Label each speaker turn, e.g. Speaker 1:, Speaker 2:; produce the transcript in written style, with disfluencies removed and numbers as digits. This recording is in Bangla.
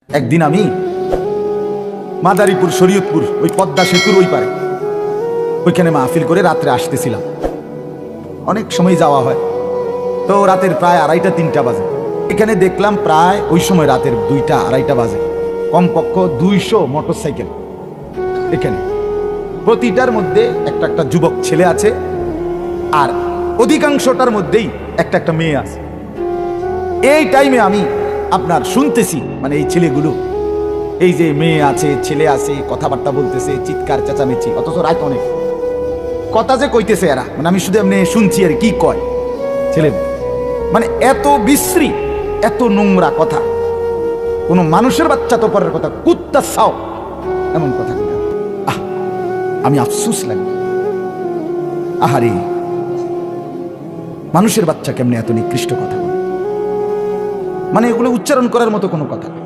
Speaker 1: একদিন আমি মাদারীপুর শরীয়তপুর ওই পদ্মা সেতুর ওই পারে ওইখানে মাহফিল করে রাত্রে আসতেছিলাম। অনেক সময় যাওয়া হয়, তো রাতের প্রায় 2:30-3টা বাজে। এখানে দেখলাম প্রায় ওই সময় রাতের 2টা-2:30 বাজে, কমপক্ষ 200 মোটরসাইকেল। এখানে প্রতিটার মধ্যে একটা একটা যুবক ছেলে আছে, আর অধিকাংশটার মধ্যেই একটা একটা মেয়ে আছে। এই টাইমে আমি আপনার শুনতেছি, মানে এই ছেলেগুলো, এই যে মেয়ে আছে ছেলে আছে, কথাবার্তা বলতেছে, চিৎকার চেঁচামেচি, অথচ রাত অনেক, কথা যে কইতেছে এরা, মানে আমি শুধু এমনি শুনছি আর কি কয় ছেলে, মানে এত বিশ্রী, এত নোংরা কথা, কোনো মানুষের বাচ্চা তো পরের কথা, কুত্তা চাও এমন কথা। আমি আফসুস লাগে, আহারে মানুষের বাচ্চা কেমনে এত নিকৃষ্ট কথা বলে, মানে এগুলো উচ্চারণ করার মতো কোনো কথা না।